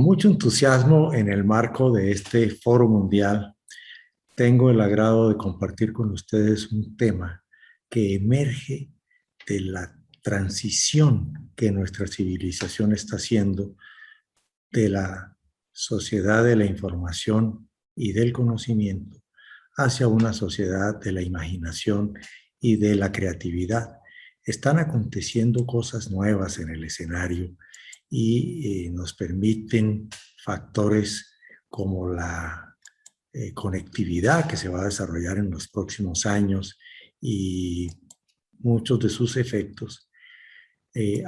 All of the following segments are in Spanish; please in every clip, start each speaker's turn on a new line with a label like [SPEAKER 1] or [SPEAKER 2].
[SPEAKER 1] mucho entusiasmo en el marco de este foro mundial, tengo el agrado de compartir con ustedes un tema que emerge de la transición que nuestra civilización está haciendo de la sociedad de la información y del conocimiento hacia una sociedad de la imaginación y de la creatividad. Están aconteciendo cosas nuevas en el escenario y nos permiten factores como la conectividad que se va a desarrollar en los próximos años y muchos de sus efectos.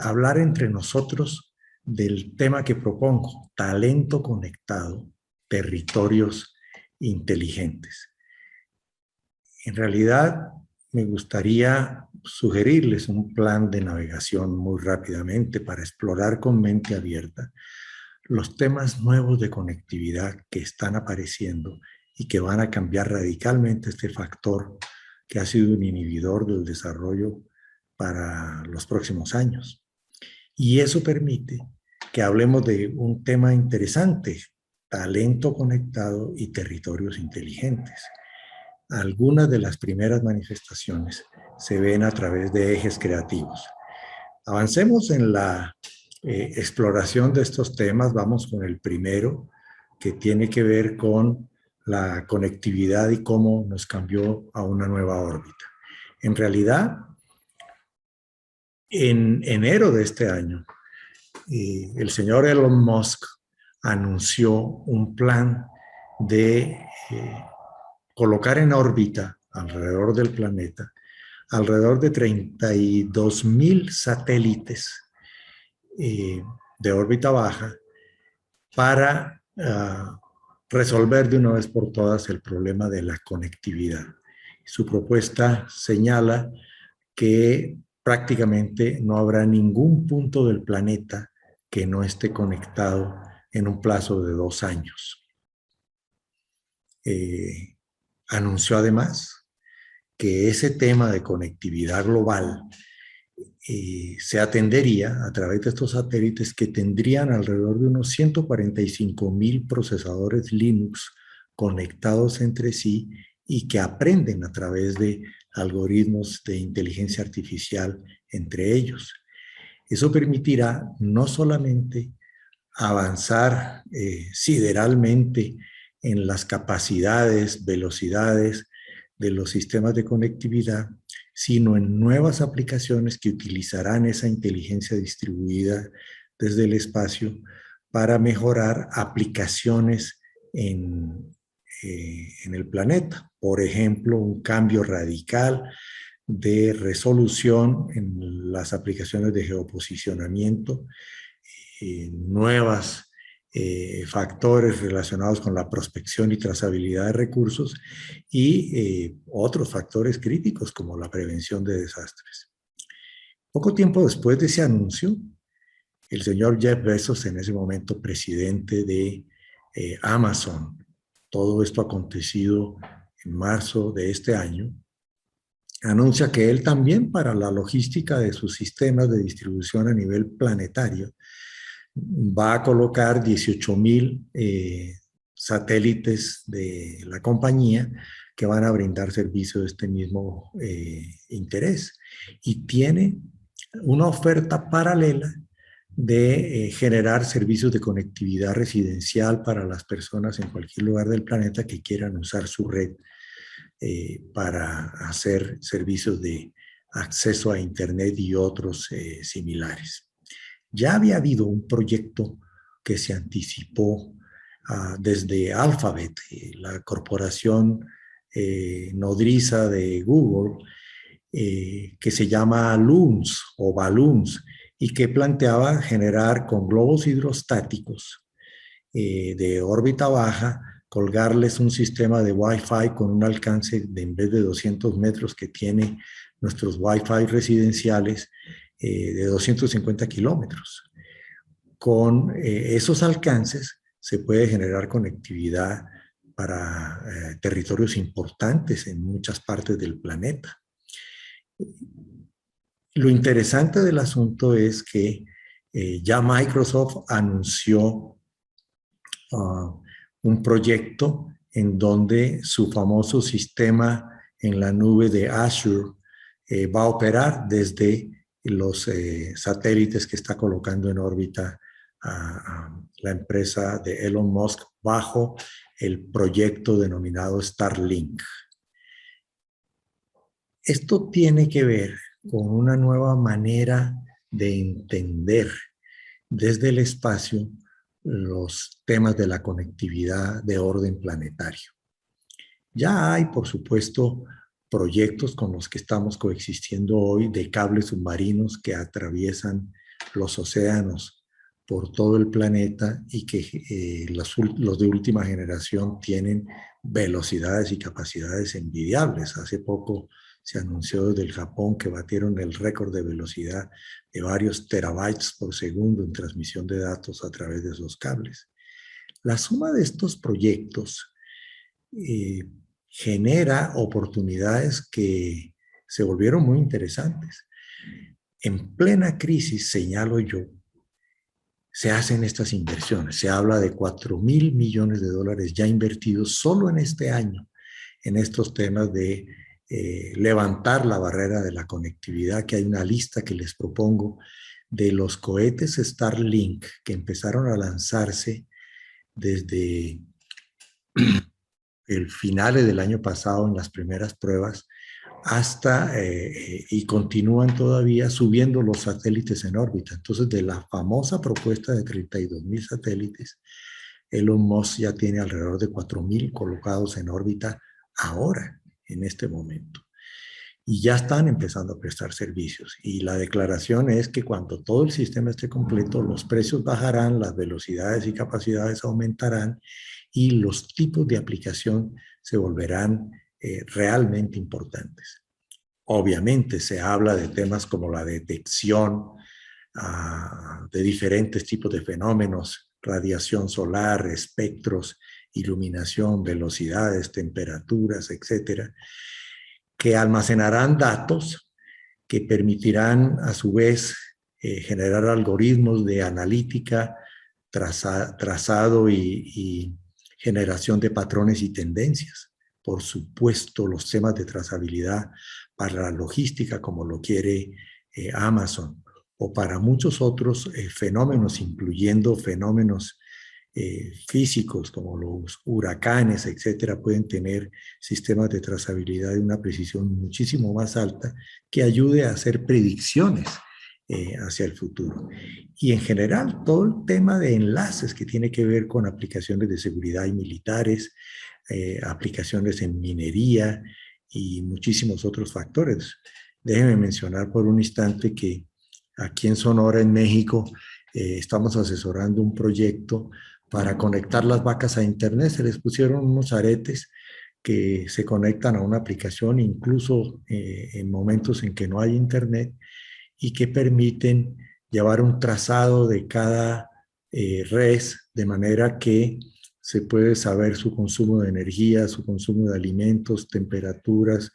[SPEAKER 1] Hablar entre nosotros del tema que propongo, talento conectado, territorios inteligentes. En realidad, me gustaría sugerirles un plan de navegación muy rápidamente para explorar con mente abierta los temas nuevos de conectividad que están apareciendo y que van a cambiar radicalmente este factor que ha sido un inhibidor del desarrollo para los próximos años. Y eso permite que hablemos de un tema interesante, talento conectado y territorios inteligentes. Algunas de las primeras manifestaciones se ven a través de ejes creativos. Avancemos en la exploración de estos temas. Vamos con el primero, que tiene que ver con la conectividad y cómo nos cambió a una nueva órbita. En realidad, en enero de este año, el señor Elon Musk anunció un plan de colocar en órbita alrededor del planeta alrededor de 32,000 satélites de órbita baja para resolver de una vez por todas el problema de la conectividad. Su propuesta señala que prácticamente no habrá ningún punto del planeta que no esté conectado en un plazo de 2 años. Anunció además que ese tema de conectividad global se atendería a través de estos satélites que tendrían alrededor de unos 145,000 procesadores Linux conectados entre sí y que aprenden a través de algoritmos de inteligencia artificial entre ellos. Eso permitirá no solamente avanzar sideralmente en las capacidades, velocidades de los sistemas de conectividad, sino en nuevas aplicaciones que utilizarán esa inteligencia distribuida desde el espacio para mejorar aplicaciones en el planeta. Por ejemplo, un cambio radical de resolución en las aplicaciones de geoposicionamiento, nuevas factores relacionados con la prospección y trazabilidad de recursos y otros factores críticos como la prevención de desastres. Poco tiempo después de ese anuncio, el señor Jeff Bezos, en ese momento presidente de Amazon, todo esto acontecido en marzo de este año, anuncia que él también, para la logística de sus sistemas de distribución a nivel planetario, va a colocar 18,000 satélites de la compañía que van a brindar servicio de este mismo interés. Y tiene una oferta paralela de generar servicios de conectividad residencial para las personas en cualquier lugar del planeta que quieran usar su red para hacer servicios de acceso a Internet y otros similares. Ya había habido un proyecto que se anticipó desde Alphabet, la corporación nodriza de Google, que se llama Loons o Balloons, y que planteaba generar con globos hidrostáticos de órbita baja, colgarles un sistema de Wi-Fi con un alcance de, en vez de 200 metros que tiene nuestros Wi-Fi residenciales, de 250 kilómetros. Con esos alcances se puede generar conectividad para territorios importantes en muchas partes del planeta. Lo interesante del asunto es que ya Microsoft anunció un proyecto en donde su famoso sistema en la nube de Azure va a operar desde los satélites que está colocando en órbita la empresa de Elon Musk bajo el proyecto denominado Starlink. Esto tiene que ver con una nueva manera de entender desde el espacio los temas de la conectividad de orden planetario. Ya hay, por supuesto, proyectos con los que estamos coexistiendo hoy de cables submarinos que atraviesan los océanos por todo el planeta y que los de última generación tienen velocidades y capacidades envidiables. Hace poco se anunció desde el Japón que batieron el récord de velocidad de varios terabytes por segundo en transmisión de datos a través de esos cables. La suma de estos proyectos genera oportunidades que se volvieron muy interesantes. En plena crisis, señalo yo, se hacen estas inversiones. Se habla de 4.000 millones de dólares ya invertidos solo en este año en estos temas de levantar la barrera de la conectividad, que hay una lista que les propongo de los cohetes Starlink que empezaron a lanzarse desde el finales del año pasado en las primeras pruebas hasta y continúan todavía subiendo los satélites en órbita. Entonces, de la famosa propuesta de 32.000 satélites, Elon Musk ya tiene alrededor de 4.000 colocados en órbita ahora, en este momento. Y ya están empezando a prestar servicios. Y la declaración es que cuando todo el sistema esté completo, los precios bajarán, las velocidades y capacidades aumentarán y los tipos de aplicación se volverán realmente importantes. Obviamente se habla de temas como la detección de diferentes tipos de fenómenos, radiación solar, espectros, iluminación, velocidades, temperaturas, etcétera, que almacenarán datos que permitirán a su vez generar algoritmos de analítica, trazado y generación de patrones y tendencias. Por supuesto, los temas de trazabilidad para la logística, como lo quiere Amazon, o para muchos otros fenómenos, incluyendo fenómenos físicos como los huracanes, etcétera, pueden tener sistemas de trazabilidad de una precisión muchísimo más alta que ayude a hacer predicciones hacia el futuro. Y en general, todo el tema de enlaces que tiene que ver con aplicaciones de seguridad y militares, aplicaciones en minería y muchísimos otros factores. Déjenme mencionar por un instante que aquí en Sonora, en México, estamos asesorando un proyecto para conectar las vacas a internet. Se les pusieron unos aretes que se conectan a una aplicación incluso en momentos en que no hay internet y que permiten llevar un trazado de cada res de manera que se puede saber su consumo de energía, su consumo de alimentos, temperaturas,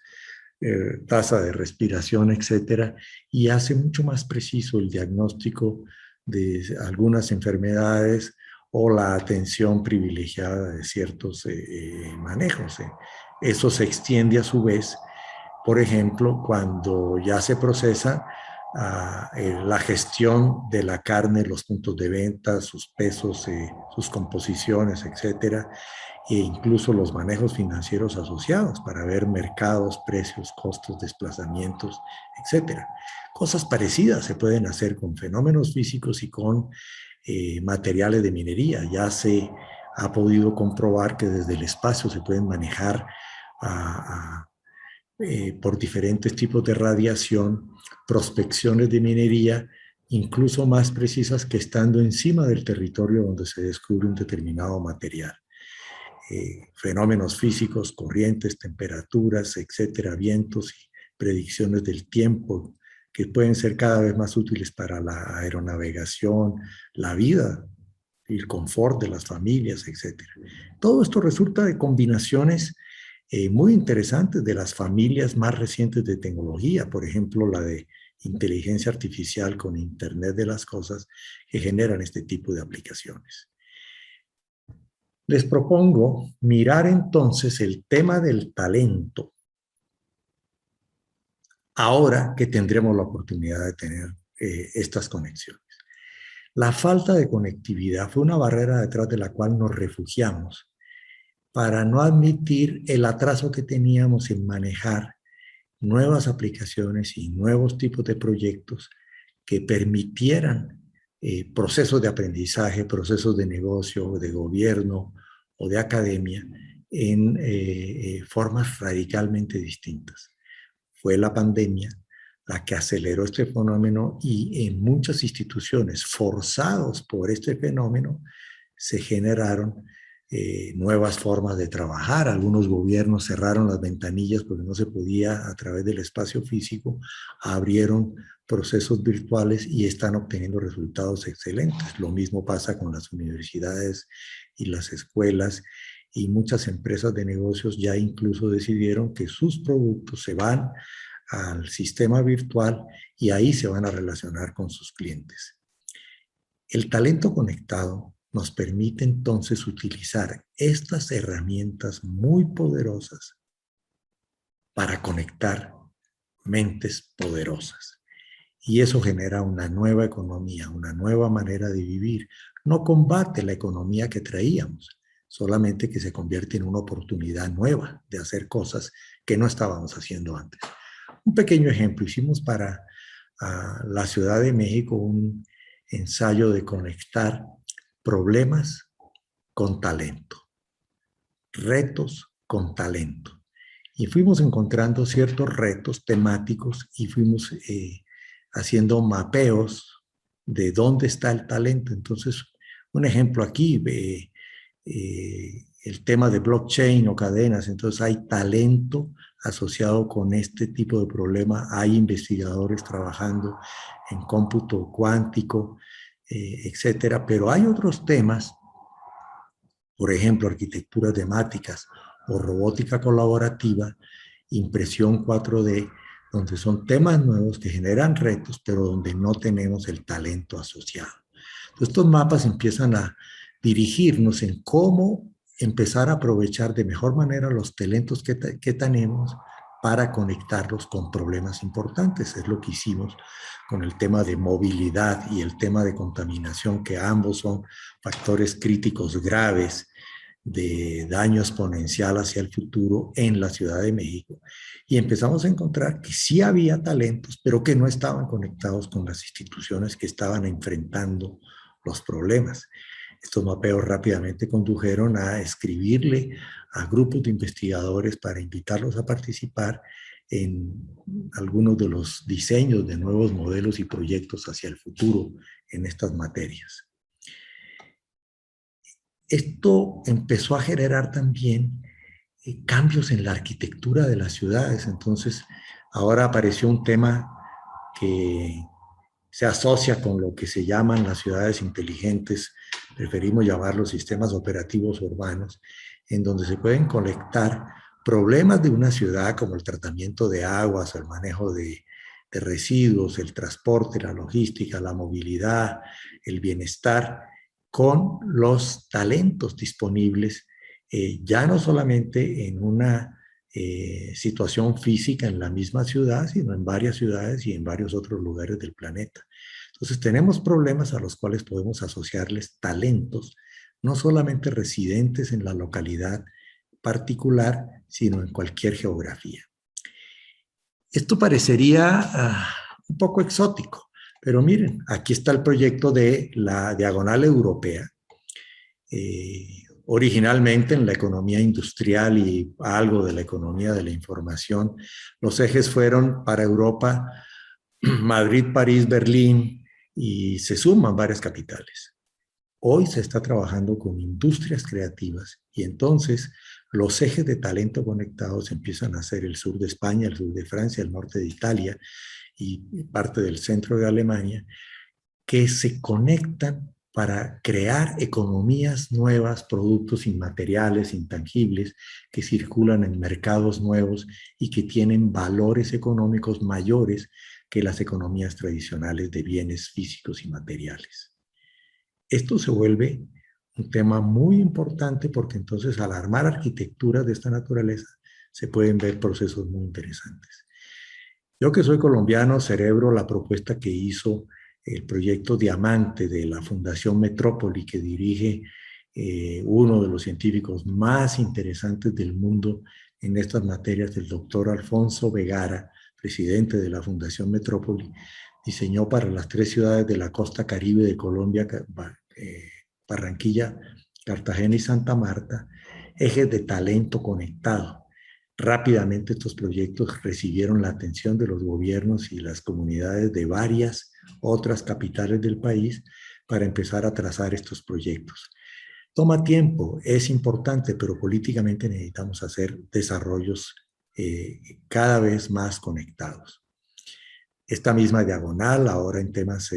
[SPEAKER 1] tasa de respiración, etcétera, y hace mucho más preciso el diagnóstico de algunas enfermedades o la atención privilegiada de ciertos manejos. Eso se extiende a su vez, por ejemplo, cuando ya se procesa la gestión de la carne, los puntos de venta, sus pesos, sus composiciones, etcétera, e incluso los manejos financieros asociados para ver mercados, precios, costos, desplazamientos, etcétera. Cosas parecidas se pueden hacer con fenómenos físicos y con materiales de minería. Ya se ha podido comprobar que desde el espacio se pueden manejar por diferentes tipos de radiación, prospecciones de minería, incluso más precisas que estando encima del territorio donde se descubre un determinado material. Fenómenos físicos, corrientes, temperaturas, etcétera, vientos y predicciones del tiempo que pueden ser cada vez más útiles para la aeronavegación, la vida, el confort de las familias, etcétera. Todo esto resulta de combinaciones muy interesantes de las familias más recientes de tecnología, por ejemplo, la de inteligencia artificial con Internet de las cosas, que generan este tipo de aplicaciones. Les propongo mirar entonces el tema del talento ahora que tendremos la oportunidad de tener estas conexiones. La falta de conectividad fue una barrera detrás de la cual nos refugiamos para no admitir el atraso que teníamos en manejar nuevas aplicaciones y nuevos tipos de proyectos que permitieran procesos de aprendizaje, procesos de negocio, de gobierno o de academia en formas radicalmente distintas. Fue la pandemia la que aceleró este fenómeno y en muchas instituciones forzados por este fenómeno se generaron nuevas formas de trabajar. Algunos gobiernos cerraron las ventanillas porque no se podía a través del espacio físico, abrieron procesos virtuales y están obteniendo resultados excelentes. Lo mismo pasa con las universidades y las escuelas, y muchas empresas de negocios ya incluso decidieron que sus productos se van al sistema virtual y ahí se van a relacionar con sus clientes. El talento conectado nos permite entonces utilizar estas herramientas muy poderosas para conectar mentes poderosas. Y eso genera una nueva economía, una nueva manera de vivir. No combate la economía que traíamos, solamente que se convierte en una oportunidad nueva de hacer cosas que no estábamos haciendo antes. Un pequeño ejemplo, hicimos para la Ciudad de México un ensayo de conectar problemas con talento, retos con talento. Y fuimos encontrando ciertos retos temáticos y fuimos haciendo mapeos de dónde está el talento. Entonces, un ejemplo aquí, el tema de blockchain o cadenas, entonces hay talento asociado con este tipo de problema, hay investigadores trabajando en cómputo cuántico, etcétera, pero hay otros temas, por ejemplo, arquitecturas temáticas o robótica colaborativa, impresión 4D, donde son temas nuevos que generan retos, pero donde no tenemos el talento asociado. Entonces, estos mapas empiezan a dirigirnos en cómo empezar a aprovechar de mejor manera los talentos que tenemos para conectarlos con problemas importantes. Es lo que hicimos con el tema de movilidad y el tema de contaminación, que ambos son factores críticos graves de daño exponencial hacia el futuro en la Ciudad de México. Y empezamos a encontrar que sí había talentos, pero que no estaban conectados con las instituciones que estaban enfrentando los problemas. Estos mapeos rápidamente condujeron a escribirle a grupos de investigadores para invitarlos a participar en algunos de los diseños de nuevos modelos y proyectos hacia el futuro en estas materias. Esto empezó a generar también cambios en la arquitectura de las ciudades. Entonces, ahora apareció un tema que se asocia con lo que se llaman las ciudades inteligentes, preferimos llamarlos sistemas operativos urbanos, en donde se pueden conectar problemas de una ciudad como el tratamiento de aguas, el manejo de residuos, el transporte, la logística, la movilidad, el bienestar, con los talentos disponibles, ya no solamente en una situación física en la misma ciudad, sino en varias ciudades y en varios otros lugares del planeta. Entonces tenemos problemas a los cuales podemos asociarles talentos, no solamente residentes en la localidad particular, sino en cualquier geografía. Esto parecería un poco exótico, pero miren, aquí está el proyecto de la Diagonal Europea, originalmente en la economía industrial y algo de la economía de la información. Los ejes fueron para Europa, Madrid, París, Berlín, y se suman varias capitales. Hoy se está trabajando con industrias creativas y entonces los ejes de talento conectados empiezan a ser el sur de España, el sur de Francia, el norte de Italia y parte del centro de Alemania, que se conectan para crear economías nuevas, productos inmateriales, intangibles, que circulan en mercados nuevos y que tienen valores económicos mayores que las economías tradicionales de bienes físicos y materiales. Esto se vuelve un tema muy importante porque entonces al armar arquitecturas de esta naturaleza se pueden ver procesos muy interesantes. Yo que soy colombiano celebro la propuesta que hizo el proyecto Diamante de la Fundación Metrópoli que dirige uno de los científicos más interesantes del mundo en estas materias, el doctor Alfonso Vegara, presidente de la Fundación Metrópoli, diseñó para las 3 ciudades de la costa caribe de Colombia, Barranquilla, Cartagena y Santa Marta, ejes de talento conectado. Rápidamente estos proyectos recibieron la atención de los gobiernos y las comunidades de varias otras capitales del país para empezar a trazar estos proyectos. Toma tiempo, es importante, pero políticamente necesitamos hacer desarrollos cada vez más conectados. Esta misma diagonal, ahora en temas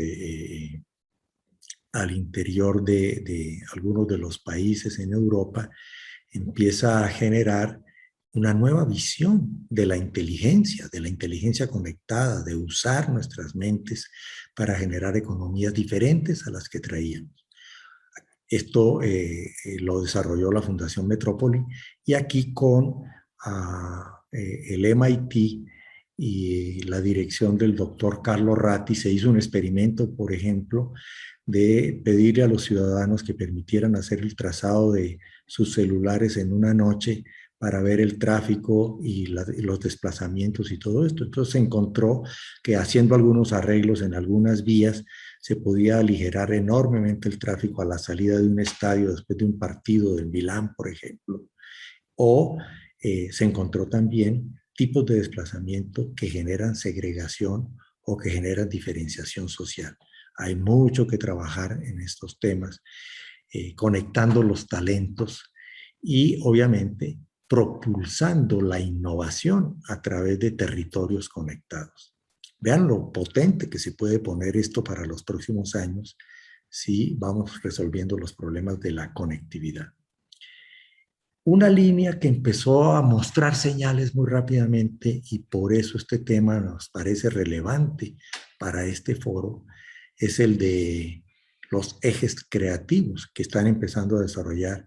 [SPEAKER 1] al interior de algunos de los países en Europa, empieza a generar una nueva visión de la inteligencia conectada, de usar nuestras mentes para generar economías diferentes a las que traíamos. Esto lo desarrolló la Fundación Metrópoli y aquí con el MIT y la dirección del doctor Carlos Ratti se hizo un experimento, por ejemplo, de pedirle a los ciudadanos que permitieran hacer el trazado de sus celulares en una noche para ver el tráfico y los desplazamientos y todo esto. Entonces se encontró que haciendo algunos arreglos en algunas vías se podía aligerar enormemente el tráfico a la salida de un estadio después de un partido del Milán, por ejemplo. O se encontró también tipos de desplazamiento que generan segregación o que generan diferenciación social. Hay mucho que trabajar en estos temas, conectando los talentos y obviamente propulsando la innovación a través de territorios conectados. Vean lo potente que se puede poner esto para los próximos años si vamos resolviendo los problemas de la conectividad. Una línea que empezó a mostrar señales muy rápidamente y por eso este tema nos parece relevante para este foro es el de los ejes creativos que están empezando a desarrollar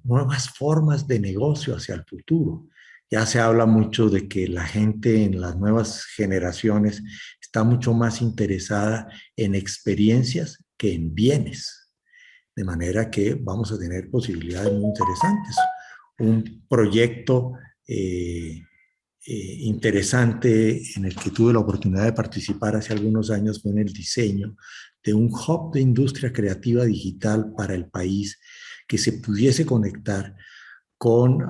[SPEAKER 1] nuevas formas de negocio hacia el futuro. Ya se habla mucho de que la gente en las nuevas generaciones está mucho más interesada en experiencias que en bienes. De manera que vamos a tener posibilidades muy interesantes. Un proyecto interesante en el que tuve la oportunidad de participar hace algunos años fue en el diseño de un hub de industria creativa digital para el país que se pudiese conectar con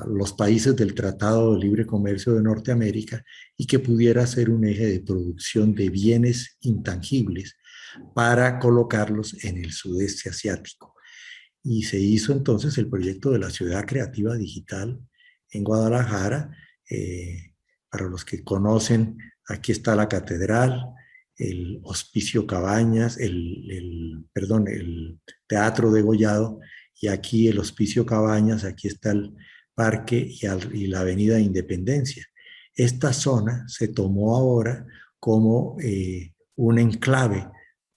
[SPEAKER 1] los países del Tratado de Libre Comercio de Norteamérica y que pudiera ser un eje de producción de bienes intangibles para colocarlos en el sudeste asiático. Y se hizo entonces el proyecto de la Ciudad Creativa Digital en Guadalajara. Para los que conocen, aquí está la catedral, el Hospicio Cabañas, el Teatro Degollado, y aquí el Hospicio Cabañas, aquí está el parque y la Avenida Independencia. Esta zona se tomó ahora como un enclave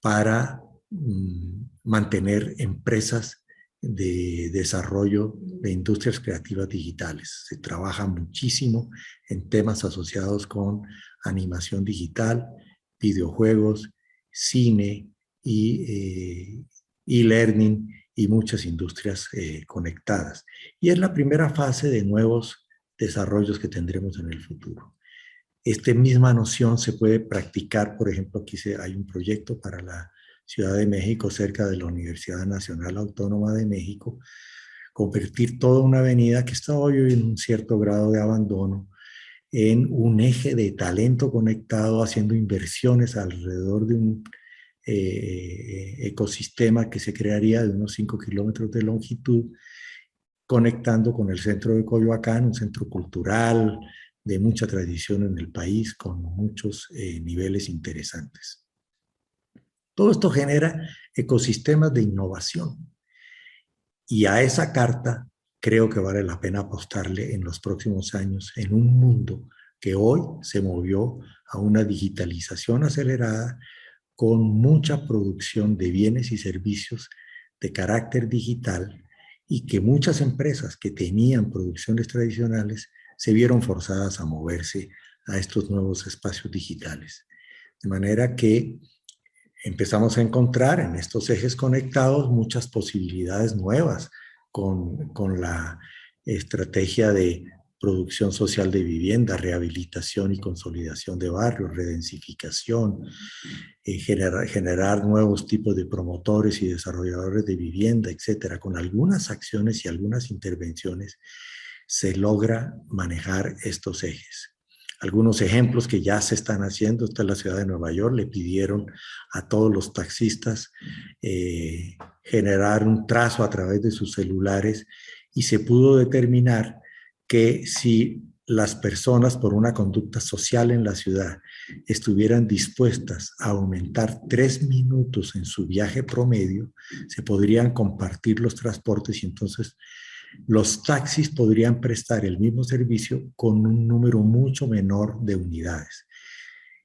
[SPEAKER 1] para mantener empresas de desarrollo de industrias creativas digitales. Se trabaja muchísimo en temas asociados con animación digital, videojuegos, cine y e-learning y muchas industrias conectadas. Y es la primera fase de nuevos desarrollos que tendremos en el futuro. Esta misma noción se puede practicar, por ejemplo, aquí hay un proyecto para la Ciudad de México, cerca de la Universidad Nacional Autónoma de México, convertir toda una avenida que está hoy en un cierto grado de abandono en un eje de talento conectado, haciendo inversiones alrededor de un ecosistema que se crearía de unos 5 kilómetros de longitud, conectando con el centro de Coyoacán, un centro cultural de mucha tradición en el país, con muchos niveles interesantes. Todo esto genera ecosistemas de innovación y a esa carta creo que vale la pena apostarle en los próximos años en un mundo que hoy se movió a una digitalización acelerada con mucha producción de bienes y servicios de carácter digital y que muchas empresas que tenían producciones tradicionales se vieron forzadas a moverse a estos nuevos espacios digitales. De manera que empezamos a encontrar en estos ejes conectados muchas posibilidades nuevas con la estrategia de producción social de vivienda, rehabilitación y consolidación de barrios, redensificación, generar nuevos tipos de promotores y desarrolladores de vivienda, etcétera. Con algunas acciones y algunas intervenciones se logra manejar estos ejes. Algunos ejemplos que ya se están haciendo, esta es la ciudad de Nueva York, le pidieron a todos los taxistas generar un trazo a través de sus celulares y se pudo determinar que si las personas por una conducta social en la ciudad estuvieran dispuestas a aumentar 3 minutos en su viaje promedio, se podrían compartir los transportes y entonces los taxis podrían prestar el mismo servicio con un número mucho menor de unidades.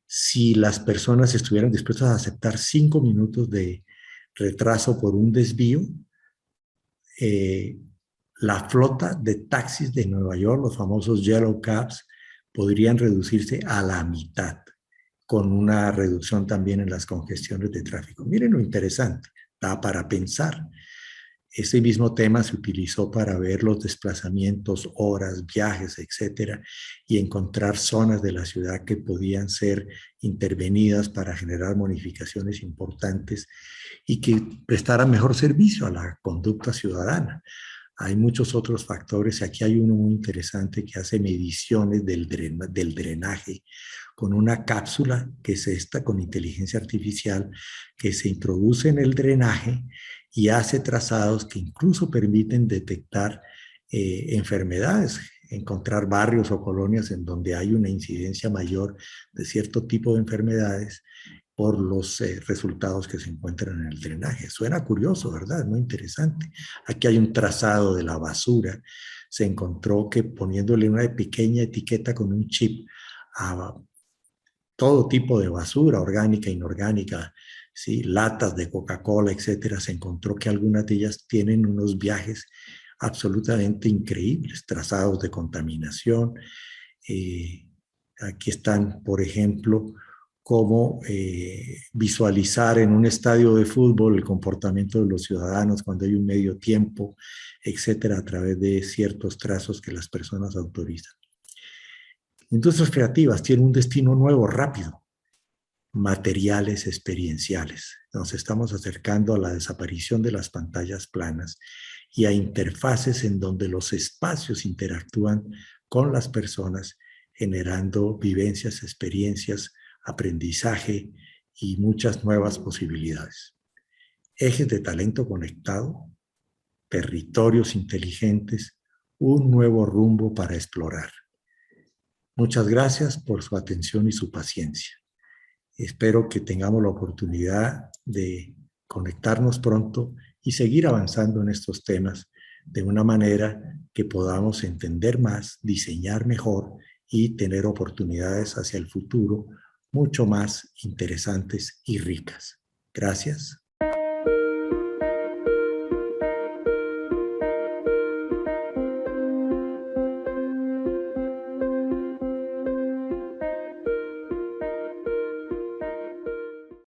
[SPEAKER 1] Si las personas estuvieran dispuestas a aceptar 5 minutos de retraso por un desvío, la flota de taxis de Nueva York, los famosos Yellow Cabs, podrían reducirse a la mitad, con una reducción también en las congestiones de tráfico. Miren lo interesante, da para pensar. Ese mismo tema se utilizó para ver los desplazamientos, horas, viajes, etcétera, y encontrar zonas de la ciudad que podían ser intervenidas para generar modificaciones importantes y que prestaran mejor servicio a la conducta ciudadana. Hay muchos otros factores. Aquí hay uno muy interesante que hace mediciones del drenaje con una cápsula que es esta con inteligencia artificial que se introduce en el drenaje y hace trazados que incluso permiten detectar enfermedades, encontrar barrios o colonias en donde hay una incidencia mayor de cierto tipo de enfermedades por los resultados que se encuentran en el drenaje. Suena curioso, ¿verdad? Muy interesante. Aquí hay un trazado de la basura. Se encontró que poniéndole una pequeña etiqueta con un chip a todo tipo de basura, orgánica, inorgánica, ¿sí? Latas de Coca-Cola, etcétera, se encontró que algunas de ellas tienen unos viajes absolutamente increíbles, trazados de contaminación. Aquí están, por ejemplo, cómo visualizar en un estadio de fútbol el comportamiento de los ciudadanos cuando hay un medio tiempo, etcétera, a través de ciertos trazos que las personas autorizan. Industrias creativas tienen un destino nuevo, rápido. Materiales experienciales. Nos estamos acercando a la desaparición de las pantallas planas y a interfaces en donde los espacios interactúan con las personas, generando vivencias, experiencias, aprendizaje y muchas nuevas posibilidades. Ejes de talento conectado, territorios inteligentes, un nuevo rumbo para explorar. Muchas gracias por su atención y su paciencia. Espero que tengamos la oportunidad de conectarnos pronto y seguir avanzando en estos temas de una manera que podamos entender más, diseñar mejor y tener oportunidades hacia el futuro mucho más interesantes y ricas. Gracias.